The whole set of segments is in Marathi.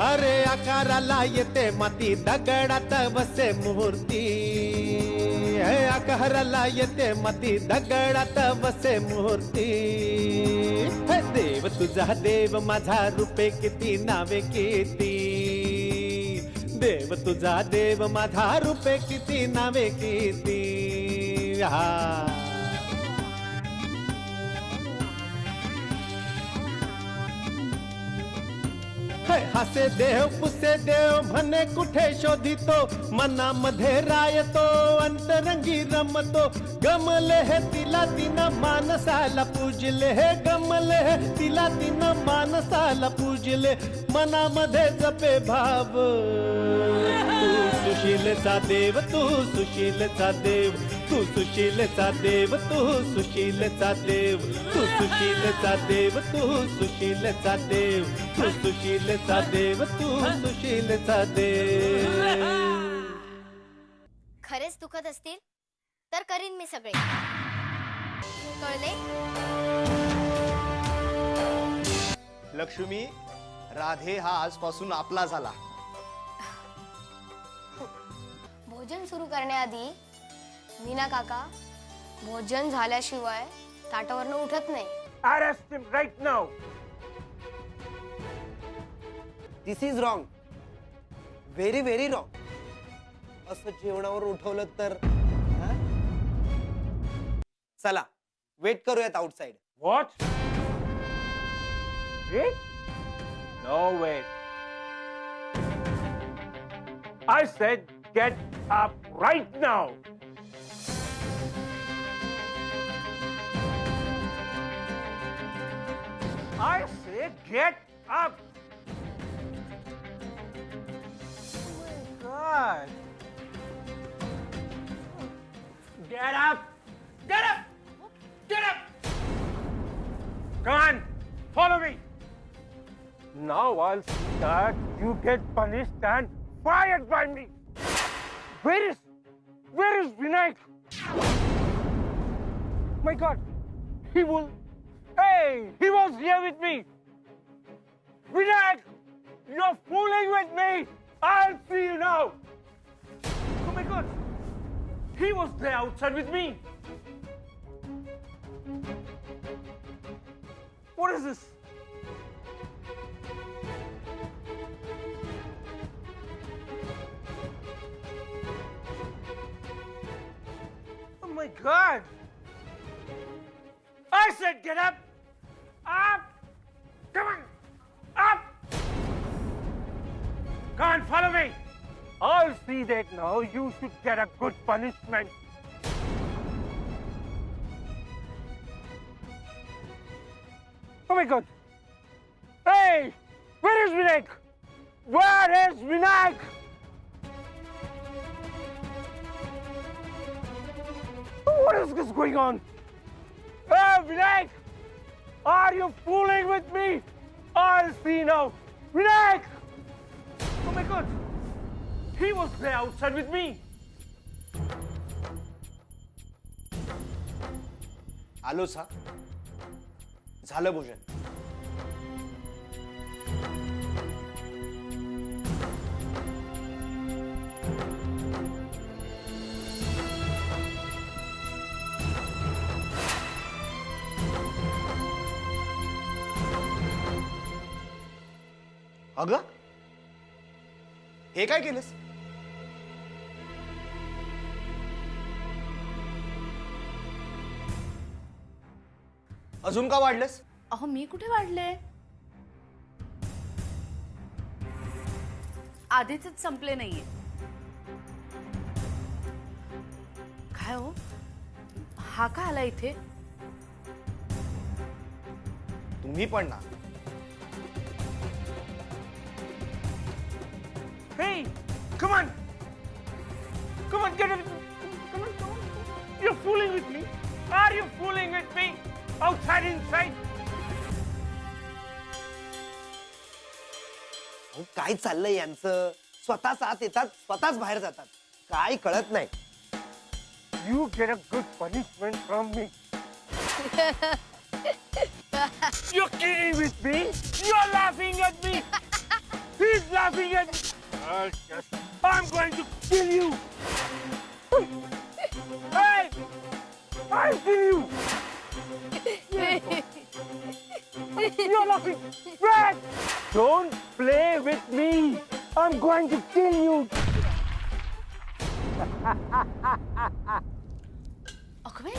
अरे आकाराला येते माती दगडात बसे मूर्ती, आकाराला येते माती दगडात बसे मूर्ती. देव तुझा देव माझा रूपे किती नावे किती, देव तुझा देव माझा रूपे किती नावे किती. हा हसे देव पुसे देव म्हणे कुठे शोधितो, मनामध्ये रायतो अंतरंगी रमतो. गमले हे तिला तिनं मानसाला पूजले, हे गमले हे तिला तिनं मानसाला पूजले. मनामध्ये जपे भाव तू सुशीलचा देव, तू सुशीलचा देव, तू सुशीलचा देव, तू सुशीलचा देव, तू सुशीलचा देव, तू सुशीलचा देव, तू सुशीलचा देव, तू सुशीलचा देव. खरेच दुखत असतील तर करीन मी सगळे, कळले? लक्ष्मी, राधे हा आजपासून आपला झाला. भोजन सुरू करण्याआधी मीना काका भोजन झाल्याशिवाय ताटावरनं उठत नाही. Arrest him right now. This is wrong, very very wrong. असं जेवणावर उठवलं तर हा? चला वेट करूयात outside. What? Wait? No wait. I said get up right now. I say get up. Oh my God. Get up. Get up. Get up. Come on, follow me. Now I'll see that you get punished and fired by me. Where is Vinayak? My God, he was here with me. Vinayak, you're fooling with me. I'll see you now. Oh my God, he was there outside with me. What is this? Oh my God! I said get up! Up! Come on! Up! Come on, follow me! I'll see that now you should get a good punishment. Oh my God! Hey! Where is Vinayak? Where is Vinayak? What is this going on? Hey, Vinayak! Are you fooling with me? I'll see now. Vinayak! Oh my God! He was there outside with me. आलोच हा. झालं भोजन. अगं, हे काय केलंस? अजून का वाढलंस? अहो मी कुठे वाढले, आधीच संपले नाहीये. काय हो, हा का आला इथे? तुम्ही पण ना. Hey, come on! Come on, get it! Come on, come on! fooling with me? Are you fooling with me? Outside, inside? अहो, काय चाललंय यांचं? स्वतःच आत येतात, स्वतःच बाहेर जातात. काय कळत नाही. You get a good punishment from me. You're kidding with me? You're laughing at me. He's laughing at me. I'm going to kill you. Hey! I'll kill you. You're laughing. Brad! Don't play with me. I'm going to kill you. अगवे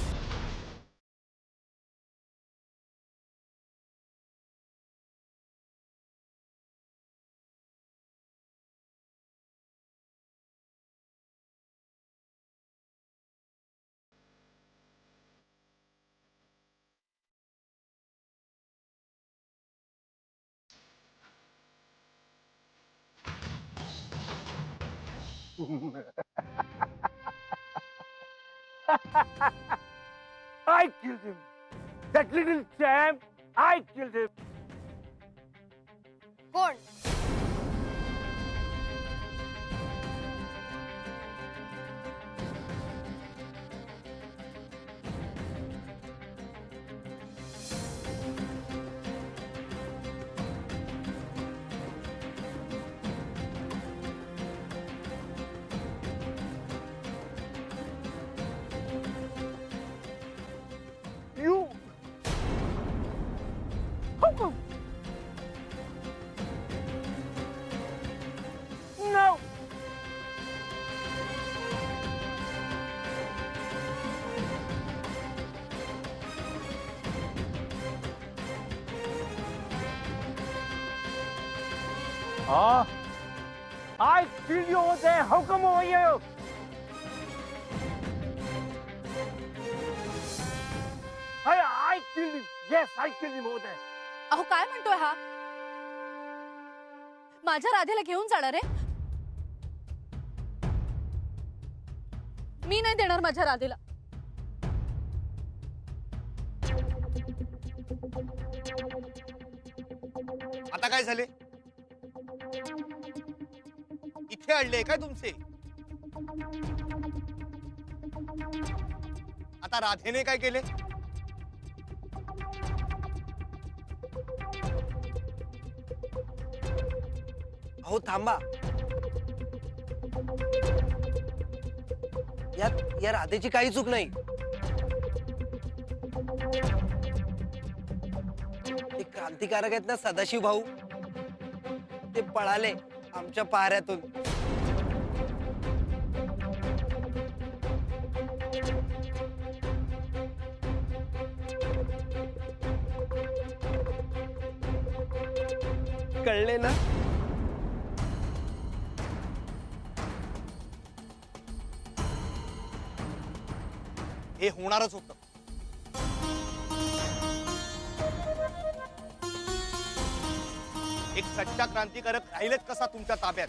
I killed him. That little champ, I killed him. कोण? You. How come? No. I killed you over there. How come over here? I killed him. Yes, I killed him over there. अहो काय म्हणतोय हा? माझ्या राधेला घेऊन जाणार आहे? मी नाही देणार माझ्या राधेला. आता काय झाले? इथे अडले काय तुमचे? आता राधेने काय केले? अहो थांबा. यात या राधेची काही चूक नाही. ते क्रांतिकारक आहेत ना सदाशिव भाऊ, ते पळाले आमच्या पहाऱ्यातून. कळले ना? हे होणारच होतं. एक सच्चा क्रांतिकारक राहिलेच कसा तुमच्या ताब्यात?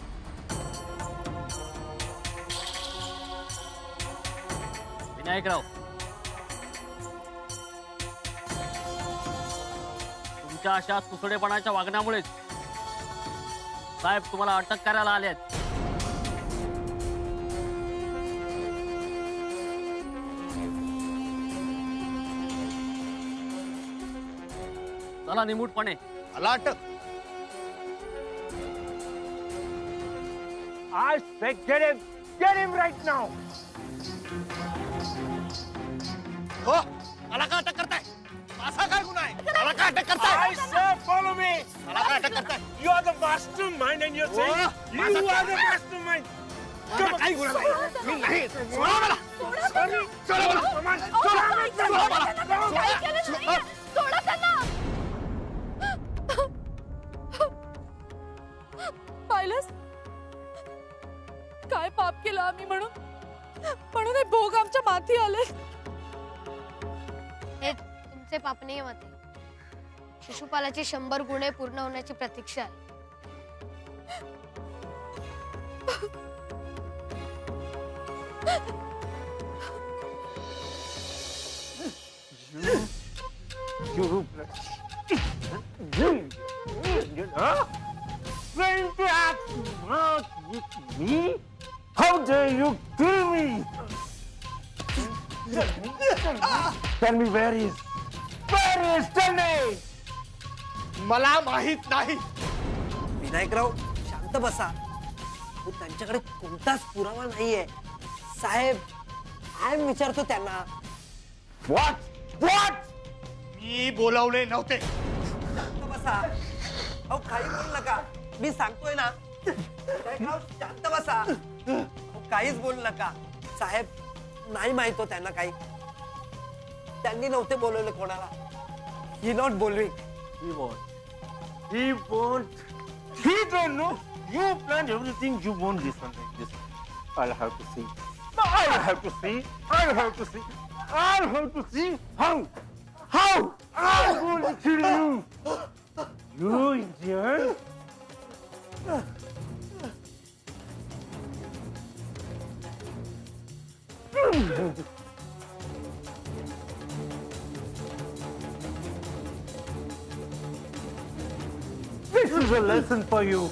विनायकराव, तुमच्या अशा तुसडेपणाच्या वागण्यामुळेच साहेब तुम्हाला अटक करायला आलेत. चला निमूटपणे. मला अटक? I said get him right now. हो, मला का अटक करताय? असा काय गुन्हा आहे? मला का अटक करताय? I said follow me. मला का अटक करताय? You are the mastermind and you're saying you are the mastermind. मला काही गुन्हा नाही. मी नाही. सोडा मला. सोडा मला. सोडा मला. सोडा त्यांना. पाहिलंस काय पाप केलं आम्ही म्हणून हे भोग आमच्या माथी आले. हे तुमचे पाप नाही माते. शिशुपालाचे 100 गुन्हे पूर्ण होण्याची प्रतीक्षा आहे. You huh? Trying to act smart with me? How dare you kill me? Tell me where is? Tell me! मला माहित नाही. विनायकराव शांत बसा. हो, त्यांच्याकडे कोणताच पुरावा नाहीये. साहेब आय विचारतो त्यांना. What? मी बोलावले नव्हते. शांत बसा. अहो काही बोलू नका. मी सांगतोय ना. विनायकराव शांत बसा. अहो, काहीच बोलू नका. साहेब नाही माहित हो त्यांना काही. त्यांनी नव्हते बोलवले कोणाला. ही not बोलविंग. He won't. He don't know. You planned everything. You won't listen like this. I'll have to see. I'll have to see how I'm going to kill you. You Indian. This is a lesson for you.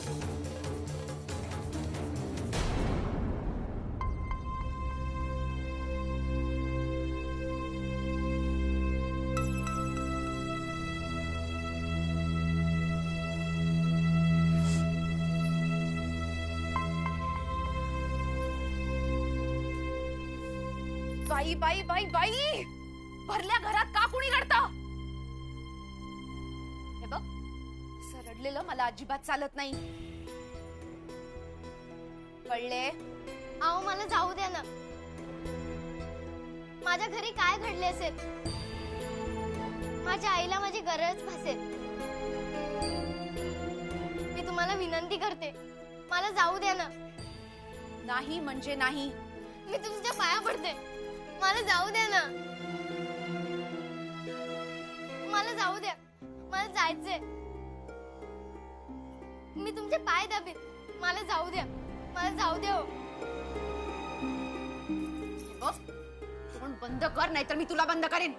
बाई बाई बाई बाई भरल्या घरात का कुणी रडतं? हे बघ असं रडलेलं मला अजिबात चालत नाही. कळले? अहो मला जाऊ द्या ना. माझ्या घरी काय घडले असेल? माझ्या आईला माझी गरज भासेल. मी तुम्हाला विनंती करते, मला जाऊ द्या ना. नाही म्हणजे नाही. मी तुमच्या पाया पडते, मला जाऊ द्या ना. मला जाऊ द्या, मला जायचंय. मी तुमचे पाय दाबेन, मला जाऊ द्या, मला जाऊ द्या. बघ तोंड बंद कर नाहीतर मी तुला बंद करेन.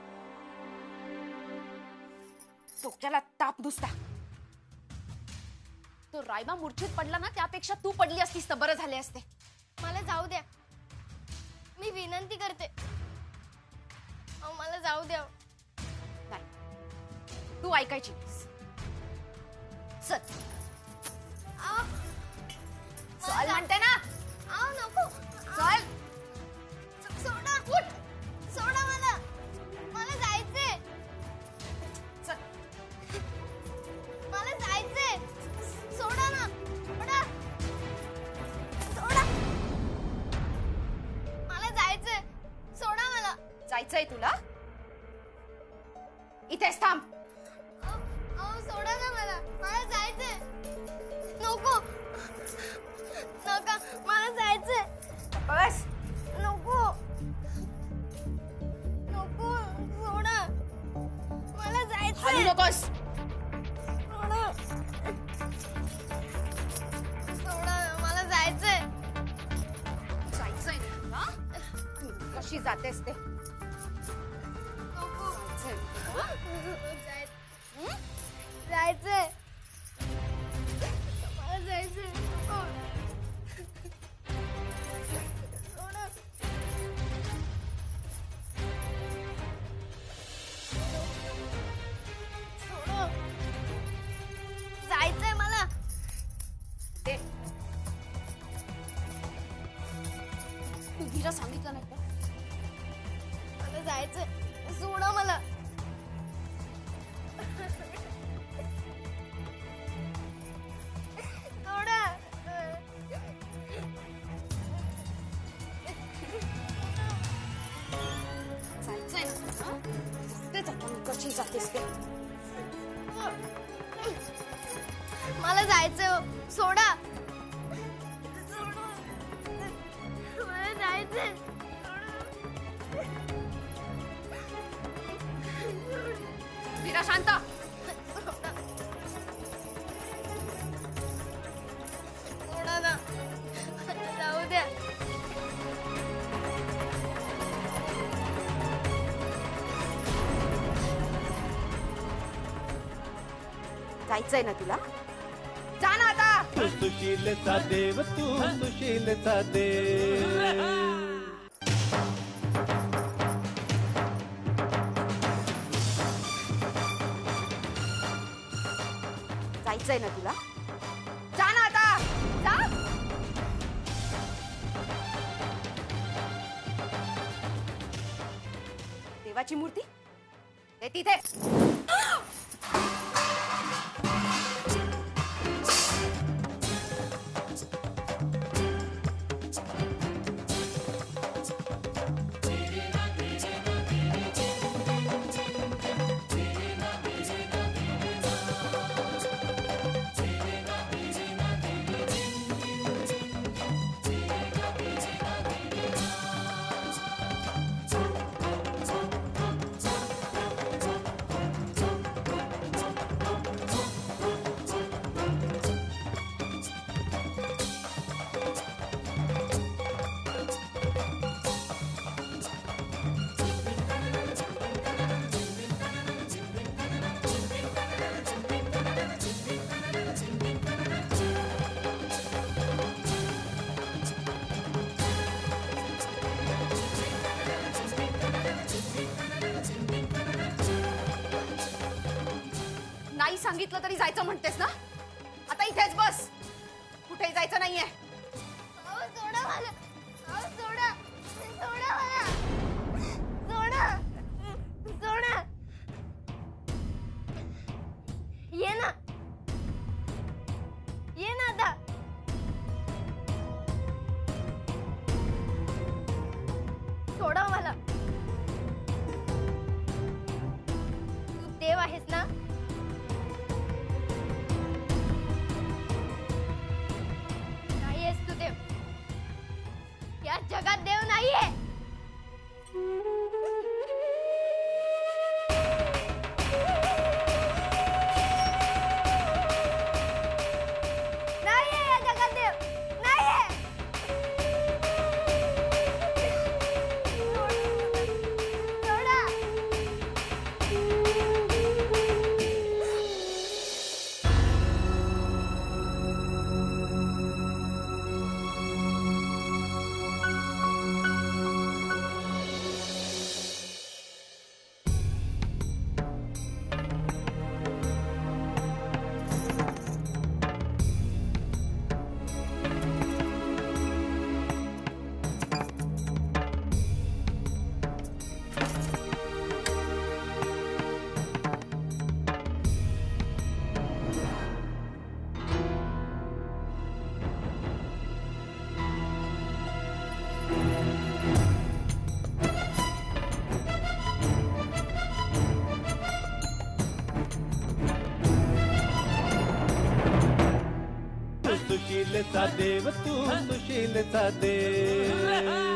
डोक्याला ताप नुसता. तो रायबा मूर्छित पडला ना त्यापेक्षा तू पडली असतीस तर बरं झाले असते. मला जाऊ द्या, मी विनंती करते. अहो मला जाऊ द्या. नाही तू ऐकायची नाहीस. चल अहो, चल म्हणते ना. अहो नको. चल सोडा, उठ. सोडा मला, मला जायचंय. चल मला जायचंय. सोडा ना. सोडा. सोडा. मला जायचंय. सोडा मला. जायचंय तुला? इथेच थांब. अहो सोडा ना मला, मला जायचंय. नको. नका, मला जायचंय. बस नको. नको. सोडा. मला हलू जायचंय. नकोस. सोडा. सोडा, मला जायचंय. जायचंय ना तुला? कशी जातेस ते? नको. जायचंय. जायचंय. मला जायचंय. नको. सोडा. सोडा. जायचंय मला. ते तू धीरा सांगितलं नाही का? मला जायचंय. सोडा मला. सोडा. जायचंय ना तुला? तेच आपण कशी जातेस ते? मला जायचंय हो. सोडा. सोडा. मला जायचंय. धीरा शांत. सोडा ना. जाऊ द्या. जायचंय ना तुला? जा ना आता. तू सुशीलचा देव, तू सुशीलचा देव. जायचंय ना तुला? जा ना आता. जा. देवाची मूर्ती ते तिथे. नाही सांगितलं तरी जायचं म्हणतेस ना? आता इथेच बस. कुठेही जायचं नाहीये. अहो, सोडा मला. अहो, सोडा. सोडा मला. सोडा. सोडा. ये ना. ये ना आता. सोडा मला. तू देव आहेस ना? नाहीयेस तू देव. या जगात देव नाहीये. नाहीये या जगात देव. नाहीये. सोडा. तू सुशीलचा देव, तू सुशीलचा देव.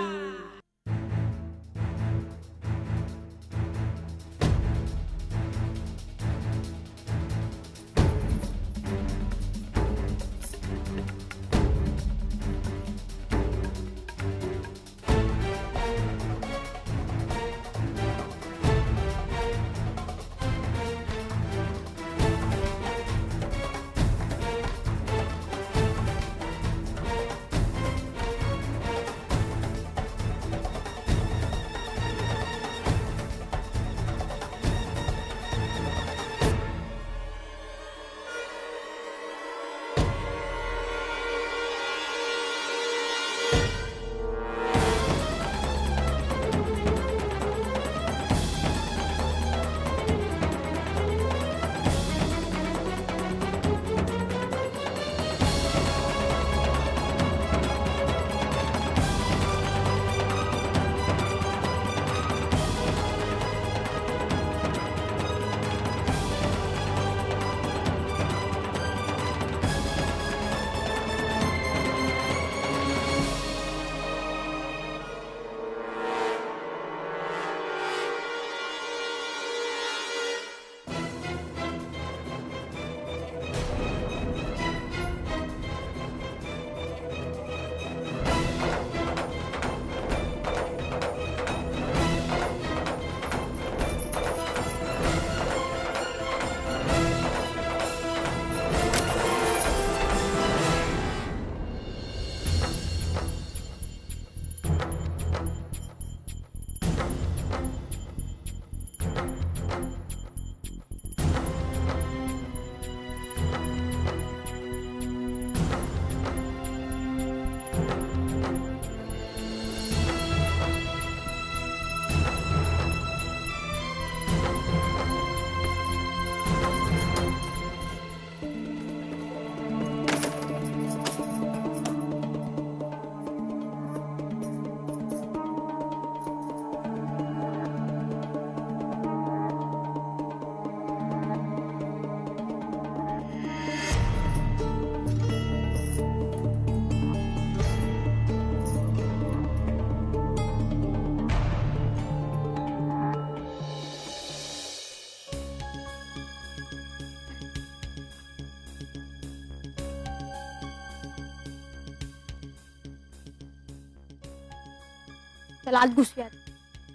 त्याला आत घुसूयात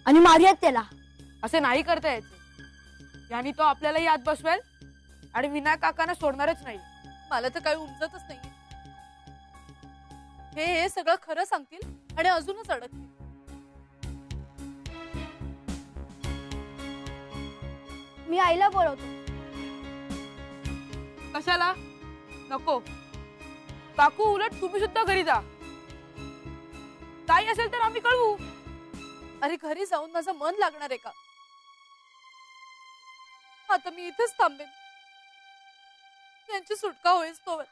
आणि मारूयात त्याला. असे नाही करता यायचे. यांनी तो आपल्यालाही आत बसवेल आणि विनायक काकांना सोडणारच नाही. मला तर काही उमजतच नाही. हे सगळं खरं सांगतील आणि अजूनच अडकतील. मी आईला बोलवतो. कशाला? नको काकू, उलट तुम्ही सुद्धा घरी जा. काही असेल तर आम्ही कळवू. अरे घरी जाऊन माझं मन लागणार आहे का? आता मी इथेच थांबेन यांची सुटका होईस तोवर.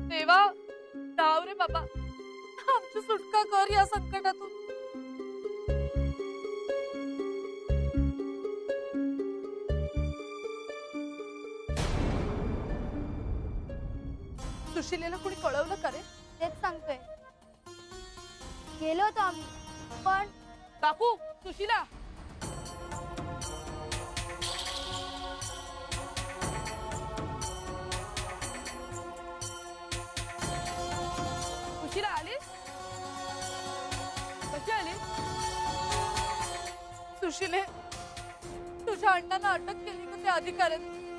देवा, धाव रे बाबा, आमची सुटका कर या संकटातून. सुशिलेला कोणी कळवलं का रे? तेच सांगतोय. गेलो होतो आम्ही, पण काकू, सुशीला, सुशीला आलीस? कशी आलीस? सुशिले, तुझ्या अण्णांना अटक केली का त्या अधिकाऱ्यांनी?